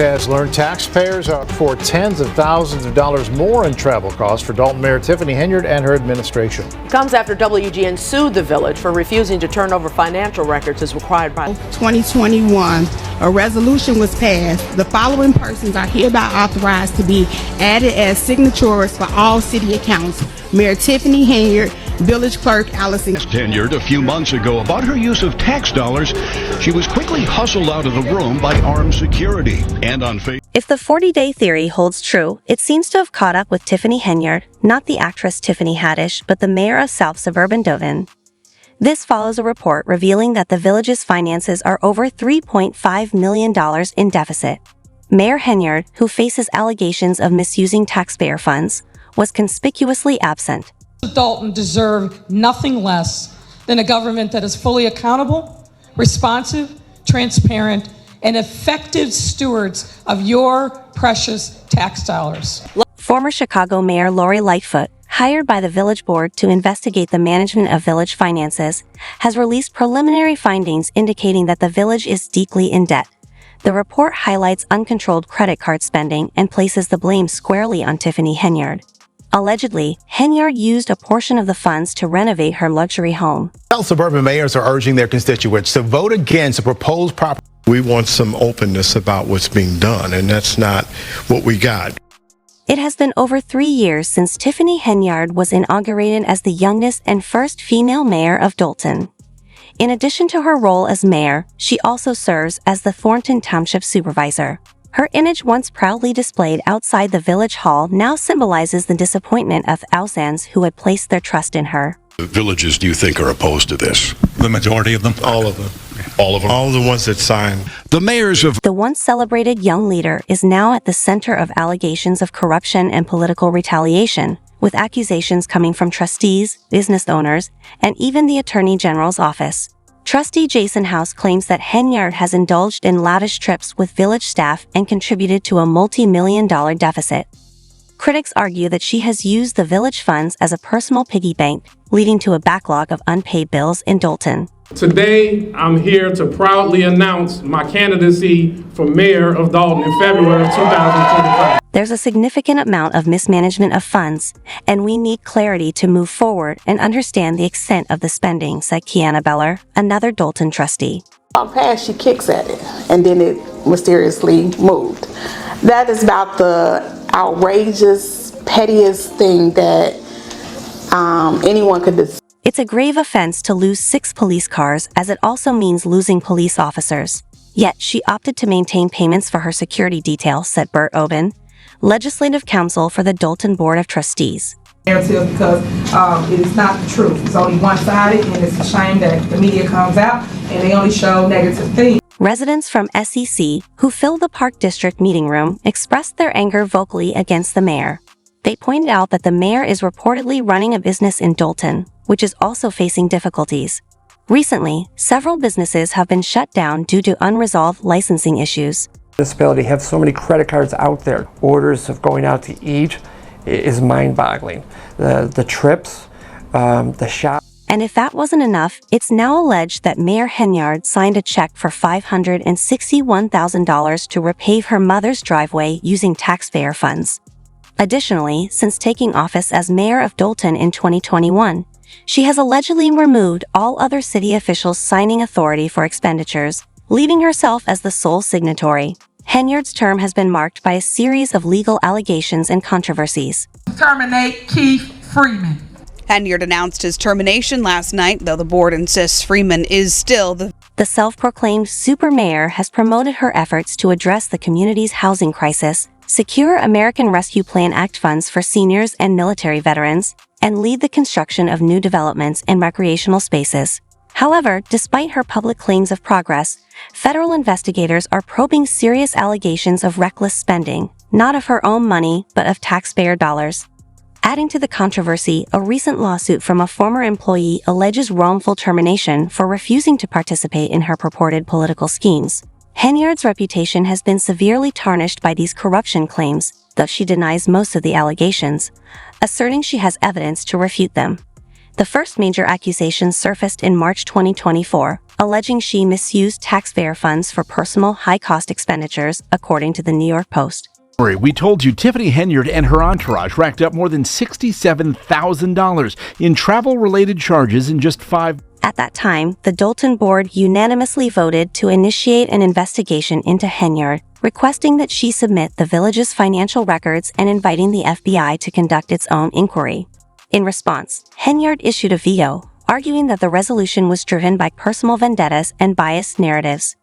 Has learned taxpayers are for tens of thousands of dollars more in travel costs for Dolton Mayor Tiffany Henyard and her administration. It comes after WGN sued the village for refusing to turn over financial records as required by 2021. A resolution was passed. The following persons are hereby authorized to be added as signatories for all city accounts: Mayor Tiffany Henyard, Village Clerk Allison Henyard a few months ago about her use of tax dollars. She was quickly hustled out of the room by armed security. And on Facebook. If the 40-day theory holds true, it seems to have caught up with Tiffany Henyard, not the actress Tiffany Haddish, but the mayor of South Suburban Dolton. This follows a report revealing that the village's finances are over $3.5 million in deficit. Mayor Henyard, who faces allegations of misusing taxpayer funds, was conspicuously absent. Dolton deserve nothing less than a government that is fully accountable, responsive, transparent, and effective stewards of your precious tax dollars. Former Chicago Mayor Lori Lightfoot, hired by the village board to investigate the management of village finances, has released preliminary findings indicating that the village is deeply in debt. The report highlights uncontrolled credit card spending and places the blame squarely on Tiffany Henyard. Allegedly, Henyard used a portion of the funds to renovate her luxury home. South Suburban mayors are urging their constituents to vote against a proposed property. We want some openness about what's being done, and that's not what we got. It has been over 3 years since Tiffany Henyard was inaugurated as the youngest and first female mayor of Dolton. In addition to her role as mayor, she also serves as the Thornton Township supervisor. Her image, once proudly displayed outside the village hall, now symbolizes the disappointment of thousands who had placed their trust in her. The villages, do you think, are opposed to this? The majority of them? All of them. All of them? All the ones that signed. The mayors of The once celebrated young leader is now at the center of allegations of corruption and political retaliation, with accusations coming from trustees, business owners, and even the Attorney General's office. Trustee Jason House claims that Henyard has indulged in lavish trips with village staff and contributed to a multi-million-dollar deficit. Critics argue that she has used the village funds as a personal piggy bank, leading to a backlog of unpaid bills in Dolton. Today, I'm here to proudly announce my candidacy for mayor of Dolton in February of 2025. There's a significant amount of mismanagement of funds, and we need clarity to move forward and understand the extent of the spending, said Kiana Beller, another Dolton trustee. on past, she kicks at it, and then it mysteriously moved. That is about the outrageous, pettiest thing that anyone could do. It's a grave offense to lose 6 police cars, as it also means losing police officers. Yet she opted to maintain payments for her security detail, said Bert Oben, legislative counsel for the Dolton Board of Trustees. Narrative because it is not the truth. It's only one-sided, and it's a shame that the media comes out and they only show negative things. Residents from SEC, who filled the Park District meeting room, expressed their anger vocally against the mayor. They pointed out that the mayor is reportedly running a business in Dolton, which is also facing difficulties. Recently, several businesses have been shut down due to unresolved licensing issues. Municipality have so many credit cards out there. Orders of going out to eat is mind-boggling. The trips, the shop. And if that wasn't enough, it's now alleged that Mayor Henyard signed a check for $561,000 to repave her mother's driveway using taxpayer funds. Additionally, since taking office as mayor of Dolton in 2021, she has allegedly removed all other city officials' signing authority for expenditures, leaving herself as the sole signatory. Henyard's term has been marked by a series of legal allegations and controversies. Terminate Keith Freeman. Henyard announced his termination last night, though the board insists Freeman is still the self-proclaimed super mayor has promoted her efforts to address the community's housing crisis, secure American Rescue Plan Act funds for seniors and military veterans, and lead the construction of new developments and recreational spaces. However, despite her public claims of progress, federal investigators are probing serious allegations of reckless spending, not of her own money, but of taxpayer dollars. Adding to the controversy, a recent lawsuit from a former employee alleges wrongful termination for refusing to participate in her purported political schemes. Henyard's reputation has been severely tarnished by these corruption claims, though she denies most of the allegations, asserting she has evidence to refute them. The first major accusation surfaced in March 2024, alleging she misused taxpayer funds for personal high-cost expenditures, according to the New York Post. We told you Tiffany Henyard and her entourage racked up more than $67,000 in travel-related charges in just 5 At that time, the Dolton board unanimously voted to initiate an investigation into Henyard, requesting that she submit the village's financial records and inviting the FBI to conduct its own inquiry. In response, Henyard issued a veto, arguing that the resolution was driven by personal vendettas and biased narratives.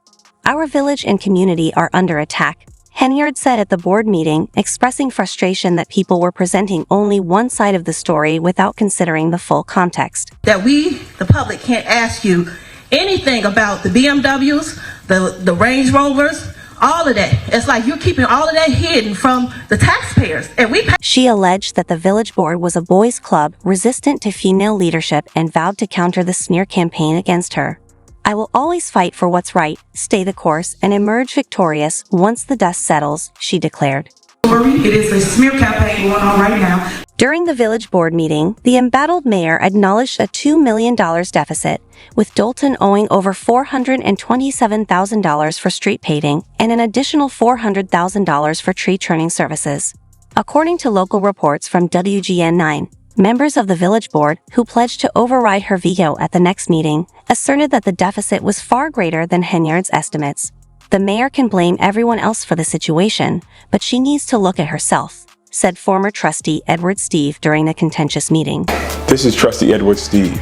Our village and community are under attack, Henyard said at the board meeting, expressing frustration that people were presenting only one side of the story without considering the full context. That we, the public, can't ask you anything about the BMWs, the Range Rovers, all of that. It's like you're keeping all of that hidden from the taxpayers. And She alleged that the village board was a boys' club resistant to female leadership and vowed to counter the smear campaign against her. I will always fight for what's right, stay the course, and emerge victorious once the dust settles, she declared. It is a smear campaign going on right now. During the village board meeting, the embattled mayor acknowledged a $2 million deficit, with Dolton owing over $427,000 for street paving and an additional $400,000 for tree trimming services. According to local reports from WGN9, members of the village board, who pledged to override her veto at the next meeting, asserted that the deficit was far greater than Henyard's estimates. The mayor can blame everyone else for the situation, but she needs to look at herself, said former trustee Edward Steve during the contentious meeting. This is trustee Edward Steve,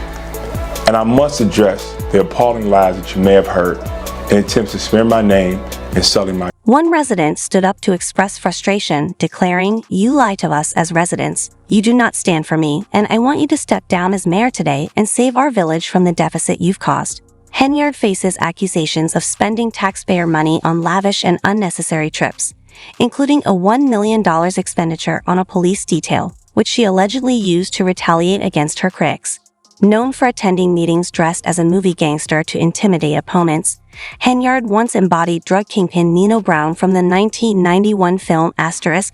and I must address the appalling lies that you may have heard in attempts to smear my name and sully my... One resident stood up to express frustration, declaring, "You lie to us as residents. You do not stand for me, and I want you to step down as mayor today and save our village from the deficit you've caused." Henyard faces accusations of spending taxpayer money on lavish and unnecessary trips, including a $1 million expenditure on a police detail, which she allegedly used to retaliate against her critics. Known for attending meetings dressed as a movie gangster to intimidate opponents, Henyard once embodied drug kingpin Nino Brown from the 1991 film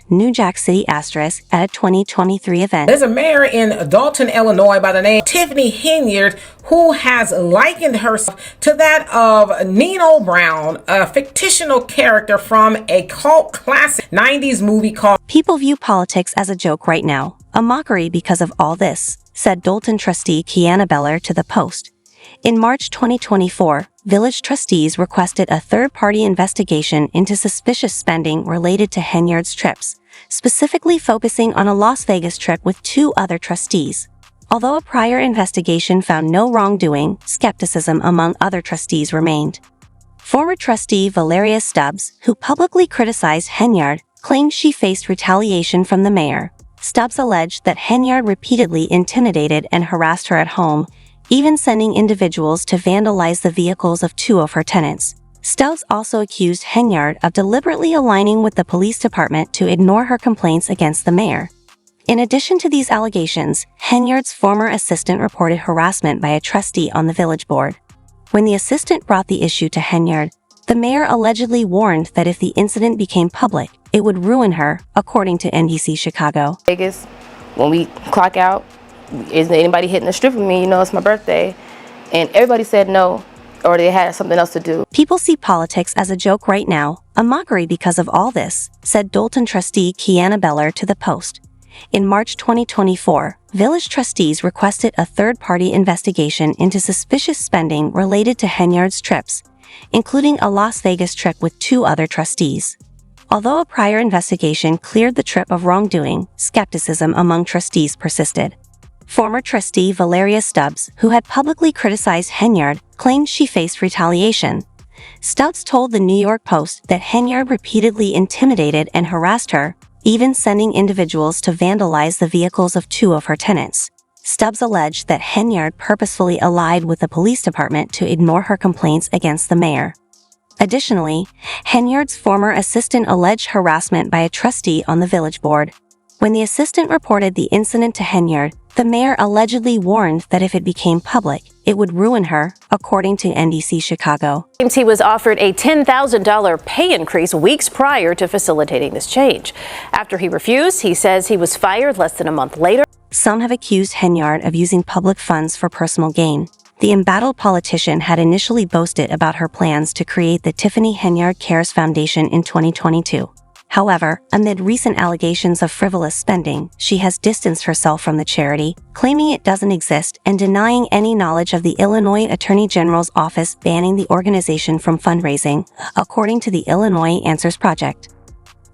New Jack City at a 2023 event. There's a mayor in Dolton, Illinois by the name Tiffany Henyard who has likened herself to that of Nino Brown, a fictional character from a cult classic 90s movie called... People view politics as a joke right now, a mockery because of all this, said Dolton trustee Kiana Beller to the Post. In March 2024, village trustees requested a third-party investigation into suspicious spending related to Henyard's trips, specifically focusing on a Las Vegas trip with 2 other trustees. Although a prior investigation found no wrongdoing, skepticism among other trustees remained. Former trustee Valeria Stubbs, who publicly criticized Henyard, claimed she faced retaliation from the mayor. Stubbs alleged that Henyard repeatedly intimidated and harassed her at home, even sending individuals to vandalize the vehicles of 2 of her tenants. Stubbs also accused Henyard of deliberately aligning with the police department to ignore her complaints against the mayor. In addition to these allegations, Henyard's former assistant reported harassment by a trustee on the village board. When the assistant brought the issue to Henyard, the mayor allegedly warned that if the incident became public, it would ruin her, according to NBC Chicago. Vegas, when we clock out, isn't anybody hitting the strip with me? You know, it's my birthday. And everybody said no, or they had something else to do. People see politics as a joke right now, a mockery because of all this, said Dolton trustee Kiana Beller to the Post. In March 2024, village trustees requested a third-party investigation into suspicious spending related to Henyard's trips, including a Las Vegas trip with 2 other trustees. Although a prior investigation cleared the trip of wrongdoing, skepticism among trustees persisted. Former trustee Valeria Stubbs, who had publicly criticized Henyard, claimed she faced retaliation. Stubbs told the New York Post that Henyard repeatedly intimidated and harassed her, even sending individuals to vandalize the vehicles of 2 of her tenants. Stubbs alleged that Henyard purposefully allied with the police department to ignore her complaints against the mayor. Additionally, Henyard's former assistant alleged harassment by a trustee on the village board. When the assistant reported the incident to Henyard, the mayor allegedly warned that if it became public, it would ruin her, according to NBC Chicago. He was offered a $10,000 pay increase weeks prior to facilitating this change. After he refused, he says he was fired less than a month later. Some have accused Henyard of using public funds for personal gain. The embattled politician had initially boasted about her plans to create the Tiffany Henyard Cares Foundation in 2022. However, amid recent allegations of frivolous spending, she has distanced herself from the charity, claiming it doesn't exist and denying any knowledge of the Illinois Attorney General's office banning the organization from fundraising, according to the Illinois Answers Project.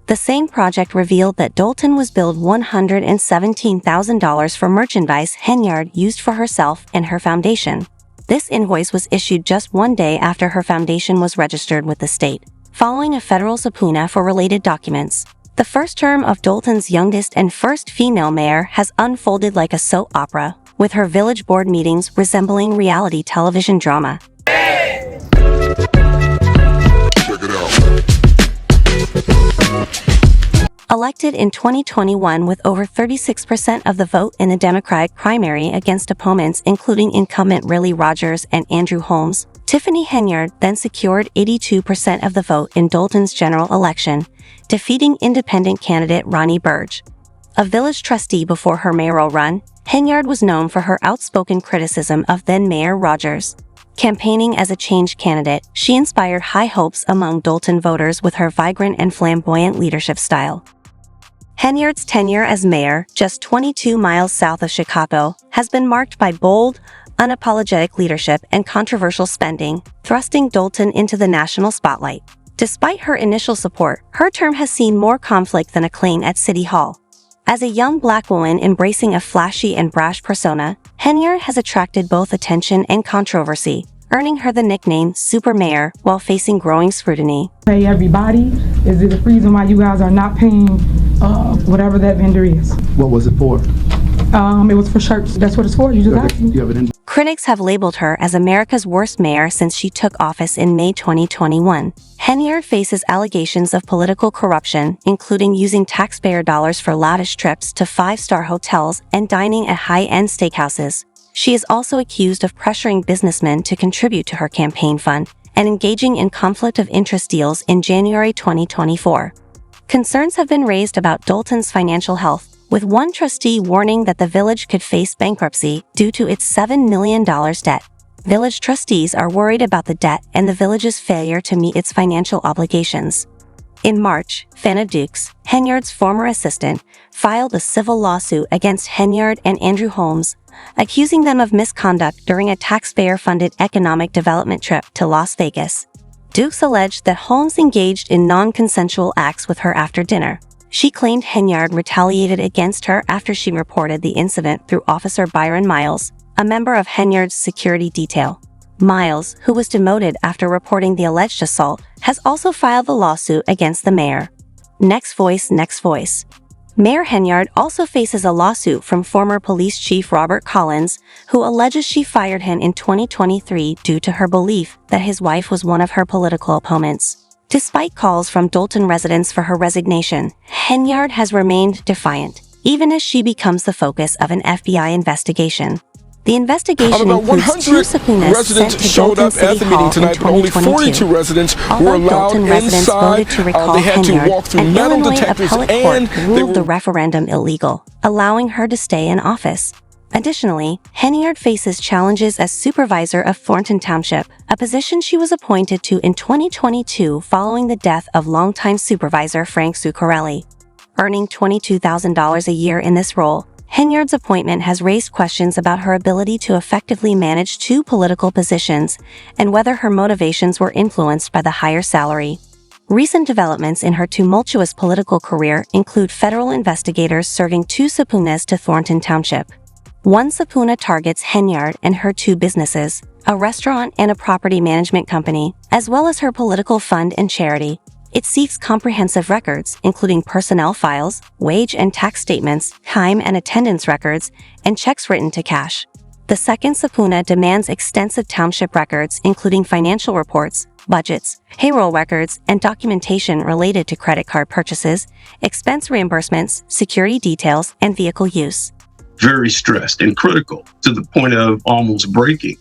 The same project revealed that Dolton was billed $117,000 for merchandise Henyard used for herself and her foundation. This invoice was issued just one day after her foundation was registered with the state, following a federal subpoena for related documents. The first term of Dolton's youngest and first female mayor has unfolded like a soap opera, with her village board meetings resembling reality television drama. Check it out. Elected in 2021 with over 36% of the vote in the Democratic primary against opponents including incumbent Riley Rogers and Andrew Holmes, Tiffany Henyard then secured 82% of the vote in Dolton's general election, defeating independent candidate Ronnie Burge. A village trustee before her mayoral run, Henyard was known for her outspoken criticism of then-Mayor Rogers. Campaigning as a change candidate, she inspired high hopes among Dolton voters with her vibrant and flamboyant leadership style. Henyard's tenure as mayor, just 22 miles south of Chicago, has been marked by bold, unapologetic leadership and controversial spending, thrusting Dolton into the national spotlight. Despite her initial support, her term has seen more conflict than acclaim at City Hall. As a young black woman embracing a flashy and brash persona, Henyard has attracted both attention and controversy, earning her the nickname Super Mayor while facing growing scrutiny. Hey everybody, is it a reason why you guys are not paying whatever that vendor is? What was it for? It was for shirts. That's what it's for. You just asked me. Critics have labeled her as America's worst mayor since she took office in May 2021. Henyard faces allegations of political corruption, including using taxpayer dollars for lavish trips to five-star hotels and dining at high-end steakhouses. She is also accused of pressuring businessmen to contribute to her campaign fund and engaging in conflict of interest deals in January 2024. Concerns have been raised about Dolton's financial health, with one trustee warning that the village could face bankruptcy due to its $7 million debt. Village trustees are worried about the debt and the village's failure to meet its financial obligations. In March, Fana Dukes, Henyard's former assistant, filed a civil lawsuit against Henyard and Andrew Holmes, accusing them of misconduct during a taxpayer-funded economic development trip to Las Vegas. Dukes alleged that Holmes engaged in non-consensual acts with her after dinner. She claimed Henyard retaliated against her after she reported the incident through Officer Byron Miles, a member of Henyard's security detail. Miles, who was demoted after reporting the alleged assault, has also filed the lawsuit against the mayor. Next voice. Mayor Henyard also faces a lawsuit from former police chief Robert Collins, who alleges she fired him in 2023 due to her belief that his wife was one of her political opponents. Despite calls from Dolton residents for her resignation, Henyard has remained defiant, even as she becomes the focus of an FBI investigation. The investigation includes 2 subpoenas sent to Dolton City Hall in 2022. Although Dolton residents voted to recall Henyard, an Illinois appellate court ruled the referendum illegal, allowing her to stay in office. Additionally, Henyard faces challenges as supervisor of Thornton Township, a position she was appointed to in 2022 following the death of longtime supervisor Frank Zuccarelli. Earning $22,000 a year in this role, Henyard's appointment has raised questions about her ability to effectively manage 2 political positions and whether her motivations were influenced by the higher salary. Recent developments in her tumultuous political career include federal investigators serving 2 subpoenas to Thornton Township. One subpoena targets Henyard and her 2 businesses, a restaurant and a property management company, as well as her political fund and charity. It seeks comprehensive records, including personnel files, wage and tax statements, time and attendance records, and checks written to cash. The second subpoena demands extensive township records, including financial reports, budgets, payroll records, and documentation related to credit card purchases, expense reimbursements, security details, and vehicle use. Very stressed and critical to the point of almost breaking,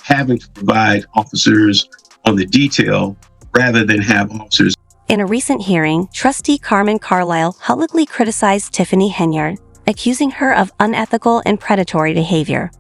having to provide officers on the detail rather than have officers. In a recent hearing, trustee Carmen Carlisle publicly criticized Tiffany Henyard, accusing her of unethical and predatory behavior.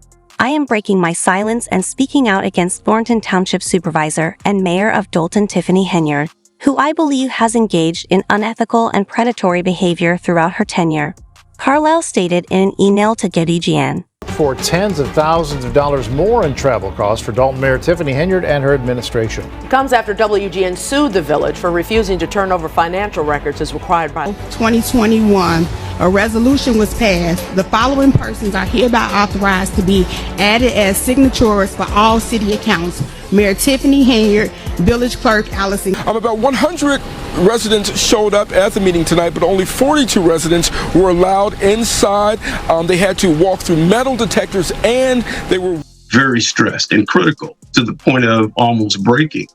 I am breaking my silence and speaking out against Thornton Township Supervisor and Mayor of Dolton Tiffany Henyard, who I believe has engaged in unethical and predatory behavior throughout her tenure, Carlisle stated in an email to WGN. For tens of thousands of dollars more in travel costs for Dolton Mayor Tiffany Henyard and her administration. It comes after WGN sued the village for refusing to turn over financial records as required by 2021, a resolution was passed. The following persons are hereby authorized to be added as signatories for all city accounts: Mayor Tiffany Henyard, Village Clerk Allison. About 100 residents showed up at the meeting tonight, but only 42 residents were allowed inside. They had to walk through metal detectors, and they were very stressed and critical to the point of almost breaking,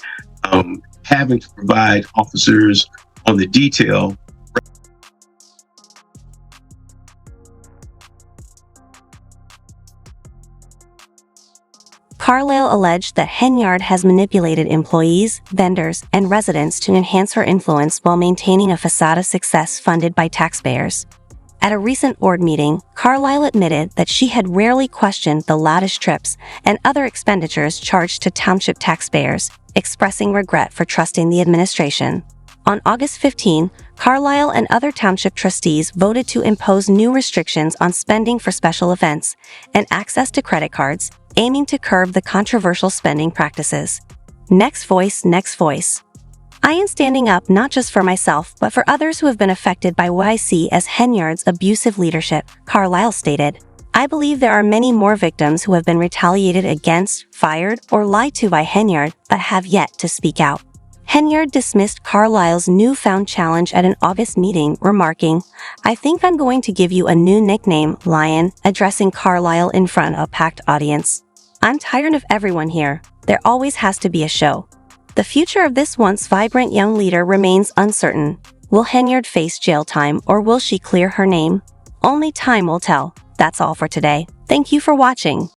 having to provide officers on the detail. Carlisle alleged that Henyard has manipulated employees, vendors, and residents to enhance her influence while maintaining a facade of success funded by taxpayers. At a recent board meeting, Carlisle admitted that she had rarely questioned the lavish trips and other expenditures charged to township taxpayers, expressing regret for trusting the administration. On August 15, Carlisle and other township trustees voted to impose new restrictions on spending for special events and access to credit cards, aiming to curb the controversial spending practices. Next voice, next voice. I am standing up not just for myself, but for others who have been affected by what I see as Henyard's abusive leadership, Carlisle stated. I believe there are many more victims who have been retaliated against, fired, or lied to by Henyard, but have yet to speak out. Henyard dismissed Carlisle's newfound challenge at an August meeting, remarking, "I think I'm going to give you a new nickname, Lion," addressing Carlisle in front of a packed audience. "I'm tired of everyone here. There always has to be a show." The future of this once vibrant young leader remains uncertain. Will Henyard face jail time, or will she clear her name? Only time will tell. That's all for today. Thank you for watching.